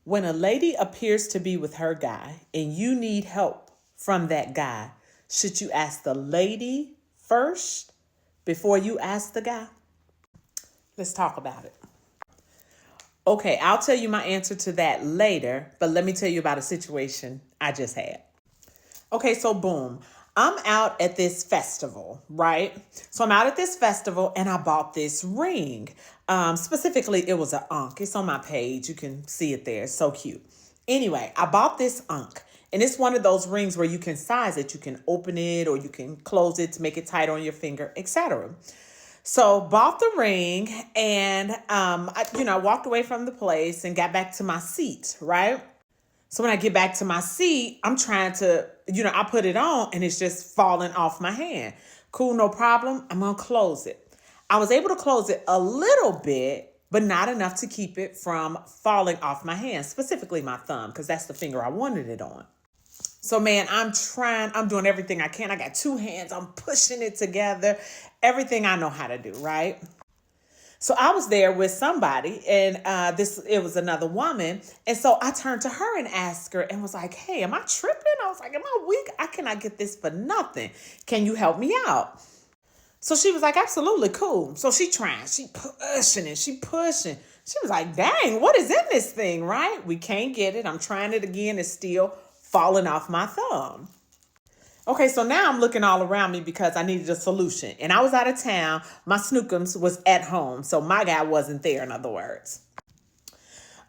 When a lady appears to be with her guy and you need help from that guy, should you ask the lady first before you ask the guy? Let's talk about it. Okay, I'll tell you my answer to that later, but let me tell you about a situation I just had. Okay, so boom. I'm out at this festival, right? So I'm out at this festival and I bought this ring. Specifically, it was an Ankh. It's on my page. You can see it there. It's so cute. Anyway, I bought this Ankh. And it's one of those rings where you can size it. You can open it or you can close it to make it tighter on your finger, etc. So bought the ring and, I walked away from the place and got back to my seat, right? So when I get back to my seat, I'm trying to, I put it on and it's just falling off my hand. Cool, no problem. I'm going to close it. I was able to close it a little bit, but not enough to keep it from falling off my hand, specifically my thumb, because that's the finger I wanted it on. So man, I'm doing everything I can. I got two hands. I'm pushing it together. Everything I know how to do, right? So I was there with somebody and it was another woman. And so I turned to her and asked her and was like, hey, am I tripping? I was like, am I weak? I cannot get this for nothing. Can you help me out? So she was like, absolutely, cool. So she trying, she pushing it, she pushing. She was like, dang, what is in this thing, right? We can't get it. I'm trying it again. It's still falling off my thumb. Okay, so now I'm looking all around me because I needed a solution. And I was out of town. My snookums was at home. So my guy wasn't there, in other words.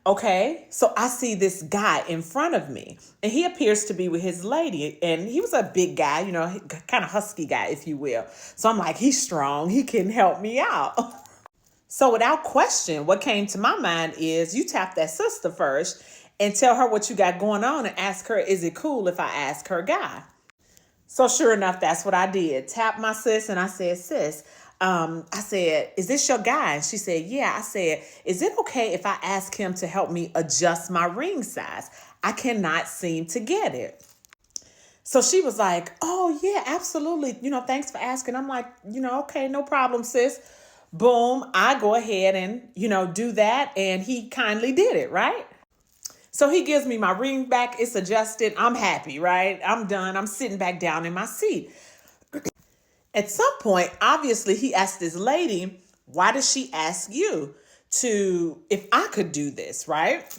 Okay, so I see this guy in front of me. And he appears to be with his lady. And he was a big guy, kind of husky guy, if you will. So I'm like, he's strong. He can help me out. So without question, what came to my mind is you tap that sister first and tell her what you got going on and ask her, is it cool if I ask her guy? So sure enough, that's what I did. Tapped my sis and I said, sis, I said, is this your guy? And she said, yeah. I said, is it okay if I ask him to help me adjust my ring size? I cannot seem to get it. So she was like, oh yeah, absolutely. Thanks for asking. I'm like, okay, no problem, sis. Boom. I go ahead and, do that. And he kindly did it, right? So he gives me my ring back. It's adjusted. I'm happy, right? I'm done. I'm sitting back down in my seat. At some point, obviously, he asked this lady, why does she ask you if I could do this, right?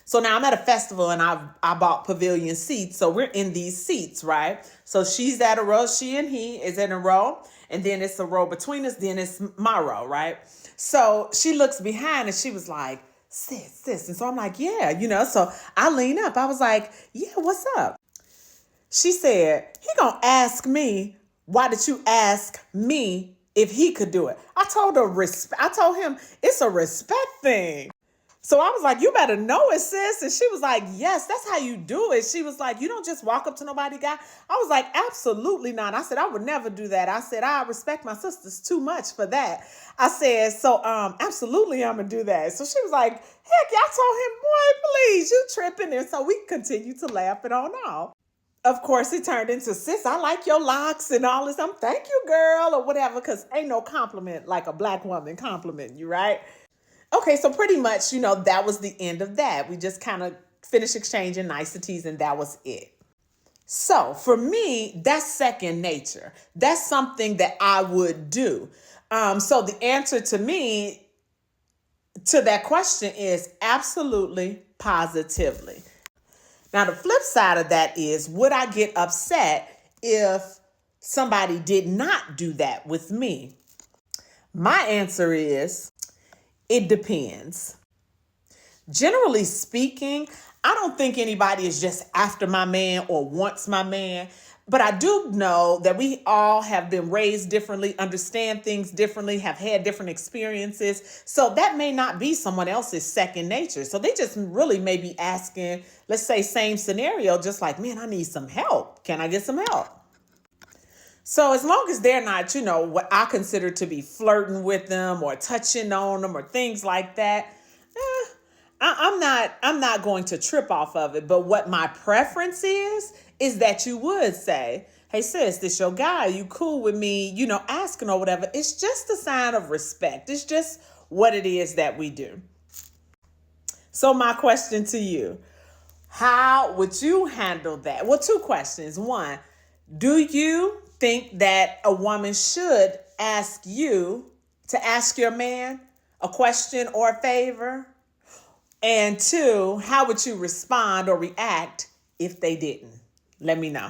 So now I'm at a festival and I bought pavilion seats. So we're in these seats, right? So she's at a row. She and he is in a row. And then it's a row between us. Then it's my row, right? So she looks behind and she was like, sis. And so I'm like, yeah, so I lean up. I was like, yeah, what's up? She said, he gonna ask me, why did you ask me if he could do it? I told him it's a respect thing. So I was like, you better know it, sis. And she was like, yes, that's how you do it. She was like, you don't just walk up to nobody, guy. I was like, absolutely not. I said, I would never do that. I said, I respect my sisters too much for that. I said, so absolutely, I'm going to do that. So she was like, heck, I told him, boy, please, you tripping. And so we continued to laugh it on off. Of course, it turned into, sis, I like your locks and all this. Thank you, girl, or whatever, because ain't no compliment like a black woman complimenting you, right? Okay, so pretty much, that was the end of that. We just kind of finished exchanging niceties and that was it. So for me, that's second nature. That's something that I would do. So the answer to me to that question is absolutely, positively. Now, the flip side of that is, would I get upset if somebody did not do that with me? My answer is, it depends. Generally speaking, I don't think anybody is just after my man or wants my man. But I do know that we all have been raised differently, understand things differently, have had different experiences. So that may not be someone else's second nature. So they just really may be asking, let's say same scenario, just like, man, I need some help. Can I get some help? So as long as they're not, what I consider to be flirting with them or touching on them or things like that, I'm not going to trip off of it. But what my preference is that you would say, hey, sis, this your guy. You cool with me, asking or whatever. It's just a sign of respect. It's just what it is that we do. So my question to you, how would you handle that? Well, two questions. One, do you think that a woman should ask you to ask your man a question or a favor? And two, how would you respond or react if they didn't? Let me know.